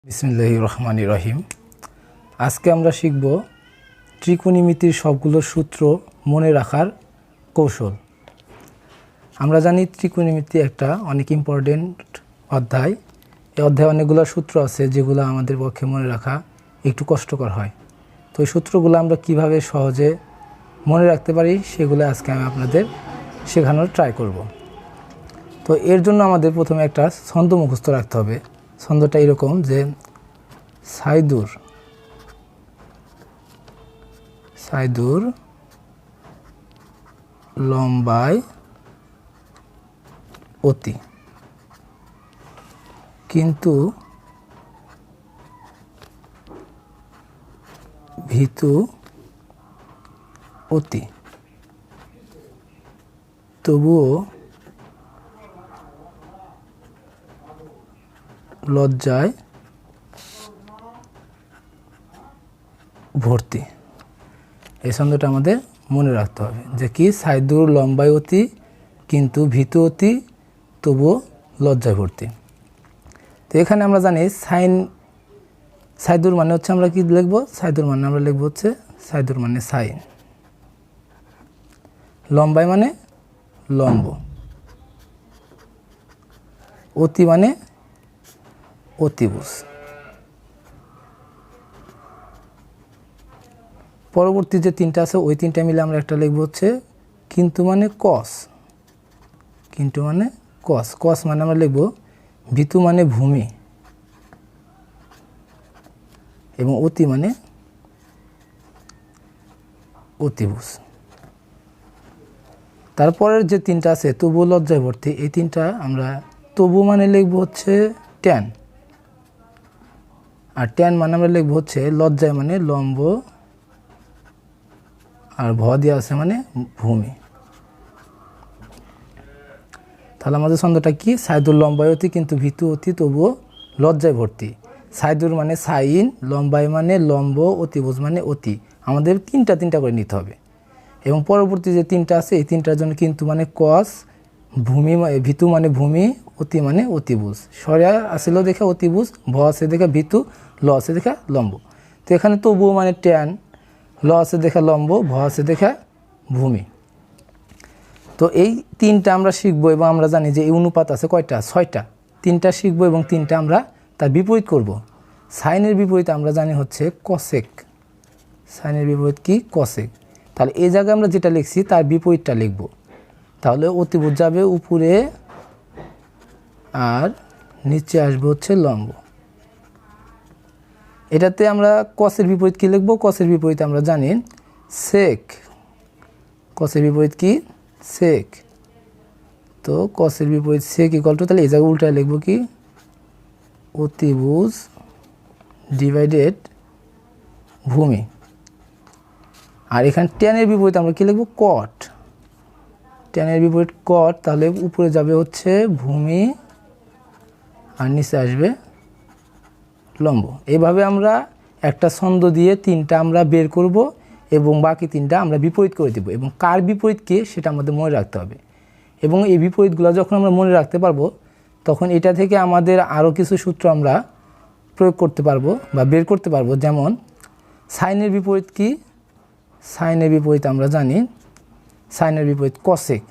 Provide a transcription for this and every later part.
বিসমিল্লাহির রহমানির রহিম। আজকে আমরা শিখব ত্রিকোণমিতির সবগুলো সূত্র মনে রাখার কৌশল। আমরা জানি ত্রিকোণমিতি একটা অনেক ইম্পর্টেন্ট অধ্যায়। এই অধ্যায়ে অনেকগুলো সূত্র আছে যেগুলো আমাদের পক্ষে মনে রাখা একটু কষ্টকর হয়। তো এই সূত্রগুলো আমরা কিভাবে সহজে মনে রাখতে পারি সেগুলো আজকে আমি আপনাদের শেখানোর ট্রাই করব। তো এর জন্য আমাদের প্রথমে একটা ছন্দ মুখস্থ রাখতে হবে। ছন্দটা এরকম যে সাইদুর লম্বায় অতি, কিন্তু ভীতু অতি, তবুও লজ্জায় ভর্তি। এই ছন্দটা আমাদের মনে রাখতে হবে যে কি, সাইদুর লম্বায় অতি কিন্তু ভীতু অতি তবুও লজ্জায় ভর্তি। তো এখানে আমরা জানি সাইদুর মানে হচ্ছে আমরা কি লিখব, সাইদুর মানে আমরা লিখব হচ্ছে সাইদুর মানে সাইন, লম্বায় মানে লম্ব, অতি মানে অতিভুজ। পরবর্তী যে তিনটা আছে ওই তিনটা মিলে আমরা একটা লিখব হচ্ছে কিন্তু মানে কস, কিন্তু মানে কস, কস মানে আমরা লিখব ভীতু মানে ভূমি এবং অতি মানে অতিভুজ। তারপরের যে তিনটা আছে তবু লজ্জায় ভর্তি, এই তিনটা আমরা তবু মানে লিখব হচ্ছে ট্যান, আর ট্যান মানে আমরা লিখব হচ্ছে লজ্জায় মানে লম্ব আর ভ দেওয়া আছে মানে ভূমি। তাহলে আমাদের ছন্দটা কি, সাইদুর লম্বায় অতি কিন্তু ভীতু অতি তবুও লজ্জায় ভর্তি। সাইদুর মানে সাইন, লম্বায় মানে লম্ব, অতিভুজ মানে অতি। আমাদের তিনটা করে নিতে হবে। এবং পরবর্তী যে তিনটা আছে এই তিনটার জন্য কিন্তু মানে কস, ভূমি ভীতু মানে ভূমি, অতি মানে অতিভুজ। সরিয়া আসিল দেখা অতিভুজ, ভ আছে দেখা ভীতু, ল আছে দেখা লম্ব। তো এখানে তবুও মানে ট্যান, ল আছে দেখা লম্ব, ভ আছে দেখা ভূমি। তো এই তিনটা আমরা শিখবো এবং আমরা জানি যে এই অনুপাত আছে কয়টা, 6টা। তিনটা শিখবো এবং তিনটা আমরা তার বিপরীত করব। সাইনের বিপরীত আমরা জানি হচ্ছে কসেক, সাইনের বিপরীত কি, কসেক। তাহলে এই জায়গায় আমরা যেটা লিখছি তার বিপরীতটা লিখব। তাহলে অতিভুজ যাবে উপরে আর নিচে আসবে হচ্ছে লম্ব। এটাতে আমরা কসের বিপরীত কি লিখব, কসের বিপরীত আমরা জানি সেক, কসের বিপরীত কি সেক। তো কসের বিপরীত সেক ইকুয়াল টু, তাহলে এই জায়গায় উল্টায় লিখব কি অতিভুজ ডিভাইডেড ভূমি। আর এখানে ট্যানের বিপরীত আমরা কি লিখব কট, ট্যানের বিপরীত কট। তাহলে উপরে যাবে হচ্ছে ভূমি আর নিচে আসবে লম্ব। এভাবে আমরা একটা ছন্দ দিয়ে তিনটা আমরা বের করব এবং বাকি তিনটা আমরা বিপরীত করে দেব, এবং কার বিপরীত কে সেটা আমাদের মনে রাখতে হবে। এবং এই বিপরীতগুলো যখন আমরা মনে রাখতে পারবো তখন এটা থেকে আমাদের আরও কিছু সূত্র আমরা প্রয়োগ করতে পারবো বা বের করতে পারবো। যেমন সাইনের বিপরীত কি, সাইনের বিপরীত আমরা জানি সাইনের বিপরীত কসেক।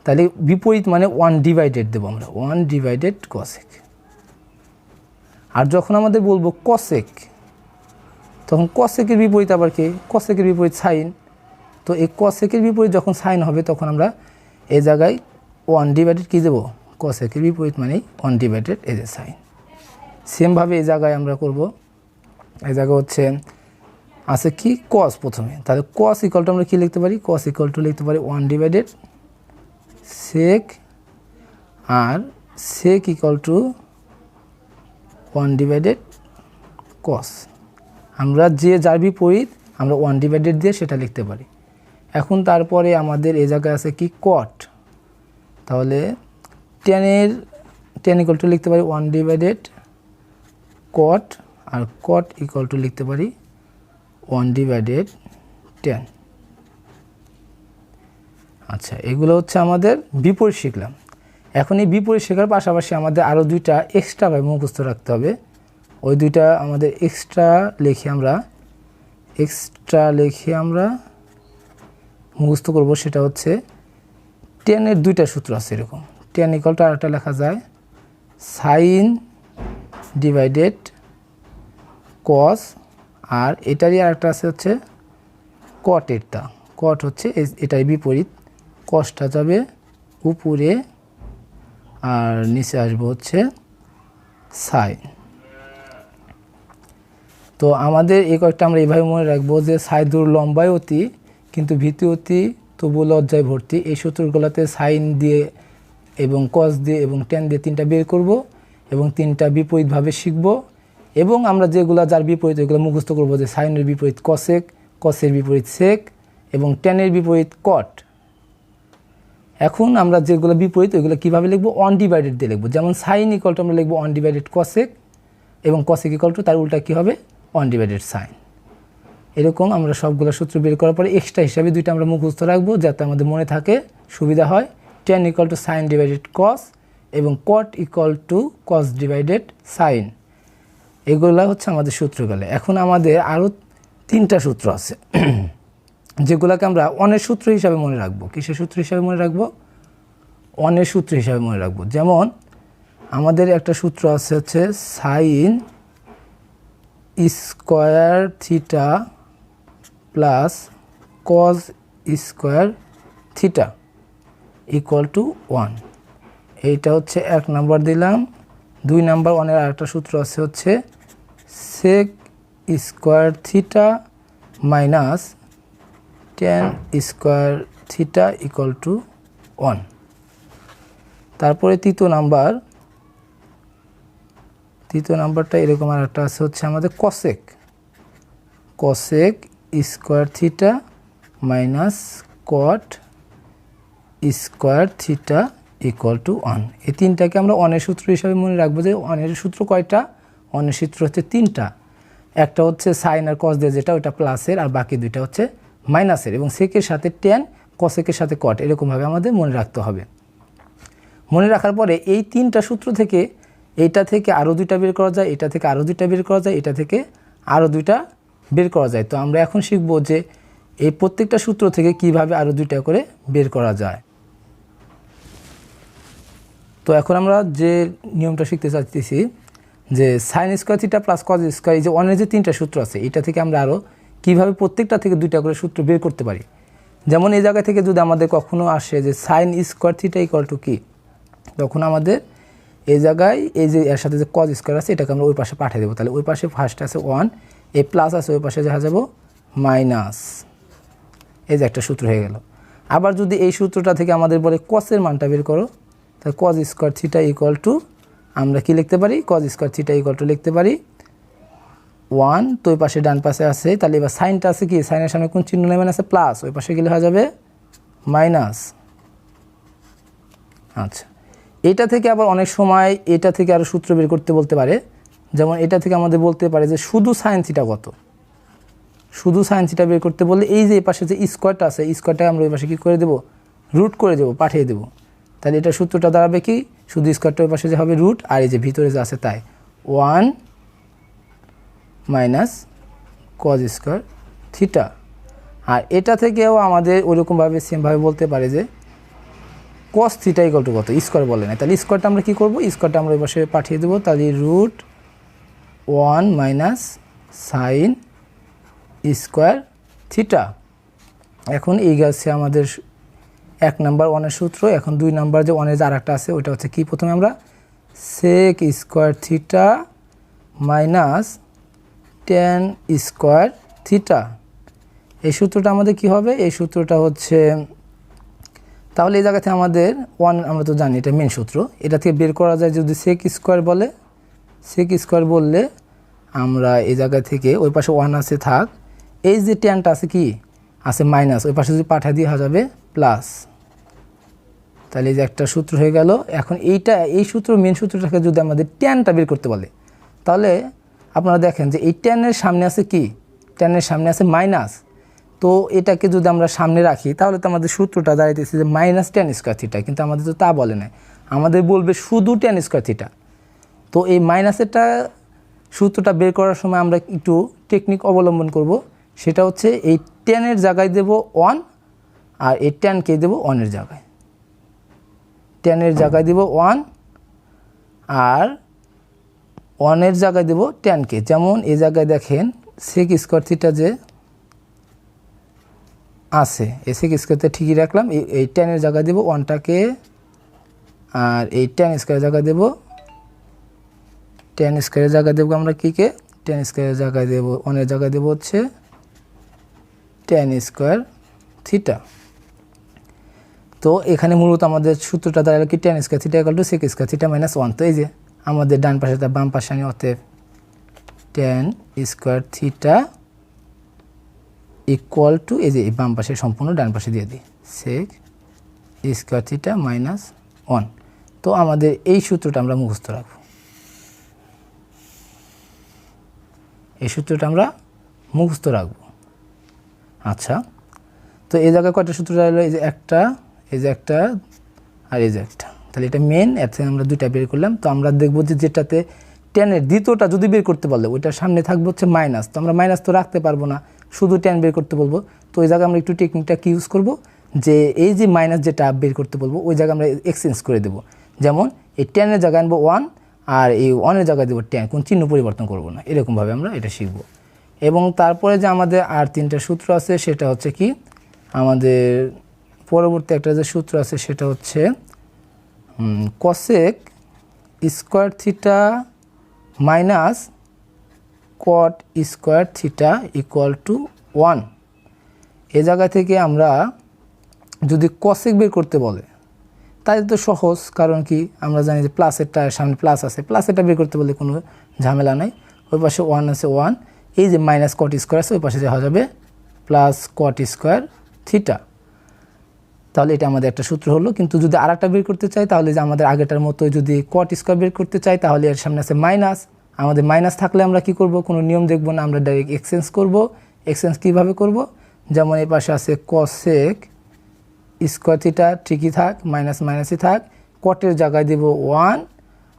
তাহলে বিপরীত মানে 1 ডিভাইডেড দেবো আমরা, 1 ডিভাইডেড কসেক। আর যখন আমাদের বলবো কসেক তখন কসেকের বিপরীত আবার কি, কসেকের বিপরীত সাইন। তো এই কসেকের বিপরীত যখন সাইন হবে তখন আমরা এই জায়গায় 1 ডিভাইডেড কী দেবো, কসেকের বিপরীত মানে 1 ডিভাইডেড এই যে সাইন। সেমভাবে এই জায়গায় আমরা করব, এই জায়গায় হচ্ছে আছে কি কস প্রথমে। তাহলে কস ইকুয়াল টু আমরা কী লিখতে পারি, কস ইকুয়াল টু লিখতে পারি 1 ডিভাইডেড সেক, আর sec equal to 1 divided cos. আমরা যে যার বিপরীত আমরা 1 ডিভাইডেড দিয়ে সেটা লিখতে পারি। এখন তারপরে আমাদের এই জায়গায় আছে কি কট। তাহলে ট্যান ইকুয়াল টু লিখতে পারি 1 ডিভাইডেড কট, আর কট ইকুয়াল টু লিখতে পারি 1 ডিভাইডেড ট্যান। আচ্ছা, এগুলো হচ্ছে আমাদের বিপরীত শিখলাম। এখন এই বিপরীত শেখার পাশাপাশি আমাদের আরও দুইটা এক্সট্রাভাবে মুখস্থ রাখতে হবে। ওই দুইটা আমাদের এক্সট্রা লিখে আমরা মুখস্থ করব। সেটা হচ্ছে টেনের দুইটা সূত্র আছে এরকম। টেন ইকুয়াল টু আরেকটা লেখা যায় সাইন ডিভাইডেড কস, আর এটারই আরেকটা আছে হচ্ছে কটেরটা। কট হচ্ছে এটাই বিপরীত, কসটা যাবে উপরে আর নিচে আসবে হচ্ছে সাইন। তো আমাদের এই কয়েকটা আমরা এইভাবে মনে রাখবো যে সাই দূর লম্বায় অতি কিন্তু ভীতি অতি তবু লজ্জায় ভর্তি। এই সূত্রগুলোতে সাইন দিয়ে এবং কস দিয়ে এবং টেন দিয়ে তিনটা বের করব এবং তিনটা বিপরীতভাবে শিখব, এবং আমরা যেগুলো যার বিপরীত ওইগুলো মুখস্থ করব, যে সাইনের বিপরীত কসেক, কসের বিপরীত সেক এবং টেনের বিপরীত কট। এখন আমরা যেগুলো বিপরীত ওইগুলো কীভাবে লিখবো, অনডিভাইডেড দিয়ে লিখবো। যেমন সাইন ইকুয়াল টু আমরা লিখবো অনডিভাইডেড কসেক, এবং কসেক ইকুয়াল টু তার উল্টা কী হবে, অনডিভাইডেড সাইন। এরকম আমরা সবগুলো সূত্র বের করার পরে এক্সট্রা হিসাবে দুইটা আমরা মুখস্থ রাখবো যাতে আমাদের মনে থাকে, সুবিধা হয়। Tan equal to sine divided cos এবং cot equal to cos divided sine. এগুলো হচ্ছে আমাদের সূত্রগুলো। এখন আমাদের আরও তিনটা সূত্র আছে যেগুলোকে আমরা অনের সূত্র হিসাবে মনে রাখবো। কিসের সূত্র হিসাবে মনে রাখবো, অনের সূত্র হিসাবে মনে রাখবো। যেমন আমাদের একটা সূত্র আছে হচ্ছে sign square theta plus cos square theta equal to 1। এইটা হচ্ছে 1 নাম্বার দিলাম। 2 নাম্বার অনের আরেকটা সূত্র আছে হচ্ছে sec square theta minus tan square theta equal to 1। তারপরে তৃতীয় নাম্বারটা এরকম আর একটা আছে হচ্ছে আমাদের cosec square theta minus cot square theta equal to 1। এই তিনটাকে আমরা অনের সূত্র হিসাবে মনে রাখবো। যে অনের সূত্র কয়টা, অনের সূত্র হচ্ছে তিনটা। একটা হচ্ছে সাইন আর কস দিয়ে যেটা ওটা প্লাসের, আর বাকি দুইটা হচ্ছে মাইনাসের, এবং সেকের সাথে টেন, কসেকের সাথে কট, এরকমভাবে আমাদের মনে রাখতে হবে। মনে রাখার পরে এই তিনটা সূত্র থেকে এইটা থেকে আরও দুইটা বের করা যায়, এটা থেকে আরও দুইটা বের করা যায়, এটা থেকে আরও দুইটা বের করা যায়। তো আমরা এখন শিখব যে এই প্রত্যেকটা সূত্র থেকে কিভাবে আরও দুইটা করে বের করা যায়। তো এখন আমরা যে নিয়মটা শিখতে চাইতেছি যে sine square theta plus cos square, এই যে অনের যে তিনটা সূত্র আছে এটা থেকে আমরা আরও কীভাবে প্রত্যেকটা থেকে দুইটা করে সূত্র বের করতে পারি। যেমন এই জায়গা থেকে যদি আমাদের কখনো আসে যে sine square theta equal to কী, তখন আমাদের এই জায়গায় এই যে এর সাথে যে কজ স্কোয়ার আছে এটাকে আমরা ওই পাশে পাঠিয়ে দেবো। তাহলে ওই পাশে ফার্স্ট আছে 1, এই প্লাস আছে ওই পাশে দেখা যাবো মাইনাস, এই যে একটা সূত্র হয়ে গেল। আবার যদি এই সূত্রটা থেকে আমাদের বলে কসের মানটা বের করো, তাহলে cos square theta equal two আমরা কি লিখতে পারি, cos square theta equal to লিখতে পারি 1। তো ওই পাশে ডান পাশে আছে, তাহলে এবার সাইনটা আছে কি, সাইনের সামনে কোন চিহ্ন নেবেন আছে প্লাস, ওই পাশে গেলে হয়ে যাবে মাইনাস। আচ্ছা, এটা থেকে আবার অনেক সময় এটা থেকে আরও সূত্র বের করতে বলতে পারে। যেমন এটা থেকে আমাদের বলতে পারে যে শুধু সাইন থিটা কত, শুধু সাইন থিটা বের করতে বললে এই যে এই পাশে যে স্কোয়ারটা আছে স্কোয়ারটা আমরা ওই পাশে কী করে দেবো, রুট করে দেবো, পাঠিয়ে দেবো। তাহলে এটা সূত্রটা দাঁড়াবে কি, শুধু স্কোয়ারটা ওই পাশে যে হবে রুট, আর এই যে ভিতরে যে আছে তাই 1 মাইনাস কজ স্কোয়ার থিটা। আর এটা থেকেও আমাদের ওইরকমভাবে সেমভাবে বলতে পারে যে কস থিটা ইকুয়াল টু কত, স্কোয়ার বলে না, তাহলে স্কোয়ারটা আমরা কী করবো, স্কোয়ারটা আমরা ওই পাশে পাঠিয়ে দেবো। তাহলে root 1 minus sine square theta. এখন এই গেছে আমাদের 1 নাম্বার অনের সূত্র। এখন 2 নাম্বার যে অনের যে আর একটা আছে ওইটা হচ্ছে কি, প্রথমে আমরা sec square theta minus tan square theta, এই সূত্রটা আমাদের কি হবে, এই সূত্রটা হচ্ছে, তাহলে এই জায়গাতে আমাদের 1 আমরা তো জানি এটা মেন সূত্র, এটা থেকে বের করা যায় যদি সেক স্কোয়ার বলে, সেক স্কোয়ার বললে আমরা এই জায়গা থেকে ওই পাশে 1 আছে থাক, এই যে টেনটা আছে কি আছে মাইনাস, ওই পাশে যদি পাঠা দিয়ে হয়ে যাবে প্লাস। তাহলে এই যে একটা সূত্র হয়ে গেল। এখন এই সূত্র মেন সূত্রটাকে যদি আমাদের টেনটা বের করতে বলে, তাহলে আপনারা দেখেন যে এই টেনের সামনে আছে কি, টেনের সামনে আছে মাইনাস। তো এটাকে যদি আমরা সামনে রাখি তাহলে তো আমাদের সূত্রটা দাঁড়াইতেছে যে মাইনাস টেন স্কোয়ার থিটা, কিন্তু আমাদের তো তা বলে না, আমাদের বলবে শুধু টেন স্কোয়ার থিটা। তো এই মাইনাসেরটা সূত্রটা বের করার সময় আমরা একটু টেকনিক অবলম্বন করব, সেটা হচ্ছে এই টেনের জায়গায় দেব 1 আর এই টেনকে দেব 1-এর জায়গায়, টেনের জায়গায় দেব 1 আর 1-এর জায়গায় দেব টেনকে। যেমন এই জায়গায় দেখেন সেক স্কোয়ার থিটা যে আছে, এই সেক স্কোয়ারটা ঠিকই রাখলাম, এই টেনের জায়গায় দেব 1টাকে, আর এই টেন স্কোয়ারের জায়গায় দেব, টেন স্কোয়ারের জায়গায় দেবো আমরা কীকে, টেন স্কোয়ারের জায়গায় দেব 1-এর জায়গায় দেব হচ্ছে টেন স্কোয়ার থিটা। তো এখানে মূলত আমাদের সূত্রটা দাঁড়ালো কি, tan square theta equal to sec square theta minus 1। তো এই যে আমাদের ডান পাশে তার বাম পাশে আনি, অতএব ten square theta equal two এই যে বাম পাশে সম্পূর্ণ ডান পাশে দিয়ে দিই সেক স্কোয়ার থিটা মাইনাস 1। তো আমাদের এই সূত্রটা আমরা মুখস্থ রাখবো, এই সূত্রটা আমরা মুখস্থ রাখবো। আচ্ছা, তো এই জায়গায় কয়টা সূত্র রইলো, এই যে একটা, এই যে একটা আর এই যে একটা, তাহলে এটা মেন, এর থেকে আমরা 2টা বের করলাম। তো আমরা দেখবো যে যেটাতে টেনের দ্বিতীয়টা যদি বের করতে পারলে ওইটার সামনে থাকবে হচ্ছে মাইনাস, তো আমরা মাইনাস তো রাখতে পারবো না, শুধু টেন বের করতে বলবো। তো ওই জায়গায় আমরা একটু টেকনিকটা কি ইউজ করব, যে এই যে মাইনাস যেটা বের করতে বলবো ওই জায়গায় আমরা এক্সচেঞ্জ করে দেবো। যেমন এই টেনের জায়গায় আনবো 1 আর এই 1-এর জায়গায় দেবো 10, কোন চিহ্ন পরিবর্তন করব না, এরকমভাবে আমরা এটা শিখব। এবং তারপরে যে আমাদের আর 3টা সূত্র আছে, সেটা হচ্ছে কি, আমাদের পরবর্তী একটা যে সূত্র আছে সেটা হচ্ছে cosec square theta minus cot square theta equal to 1। এ জায়গা থেকে আমরা যদি কসেক বের করতে বলে তাই তো সহজ, কারণ কি আমরা জানি যে প্লাসেরটা সামনে প্লাস আছে, প্লাসেরটা বের করতে বলে কোনো ঝামেলা নাই। ওই পাশে 1 আছে 1, এই যে মাইনাস কট স্কোয়ার আছে ওই পাশে যাওয়া যাবে প্লাস কট স্কোয়ার থিটা। তাহলে এটা আমাদের একটা সূত্র হলো। কিন্তু যদি আরেকটা বের করতে চাই তাহলে যে আমাদের আগেটার মতো যদি কট স্কোয়ার বের করতে চাই তাহলে এর সামনে আছে মাইনাস, আমাদের মাইনাস থাকলে আমরা কি করব, কোনো নিয়ম দেখব না, আমরা ডাইরেক্ট এক্সচেঞ্জ করব। এক্সচেঞ্জ কীভাবে করব, যেমন এই পাশে আছে কসেক স্কোয়ার থিটা, ঠিকই থাক, মাইনাস মাইনাসই থাক, কটের জায়গায় দেব 1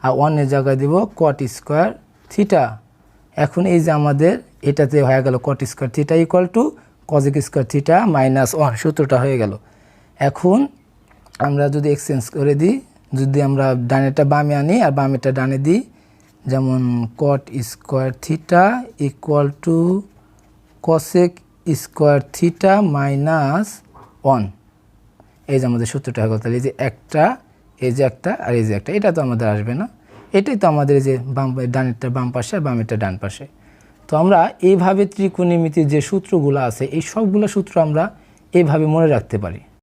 আর 1-এর জায়গায় দেব কট স্কোয়ার থিটা। এখন এই যে আমাদের এটাতে হয়ে গেল cot square theta equal two cosec square theta minus 1, সূত্রটা হয়ে গেল। এখন আমরা যদি এক্সচেঞ্জ করে দিই, যদি আমরা ডানেরটা বামে আনি আর বামেরটা ডানে দিই, যেমন cot square theta equal two cosec square theta minus 1, এই যে আমাদের সূত্রটা হয়ে গেল। তাহলে এই যে একটা, এই যে একটা আর এই যে একটা, এটা তো আমাদের আসবে না, এটাই তো আমাদের এই যে ডানেরটা বাম পাশে আর বামেরটা ডান পাশে। তো আমরা এইভাবে ত্রিকোণমিতির যে সূত্রগুলো আছে এই সবগুলো সূত্র আমরা এইভাবে মনে রাখতে পারি।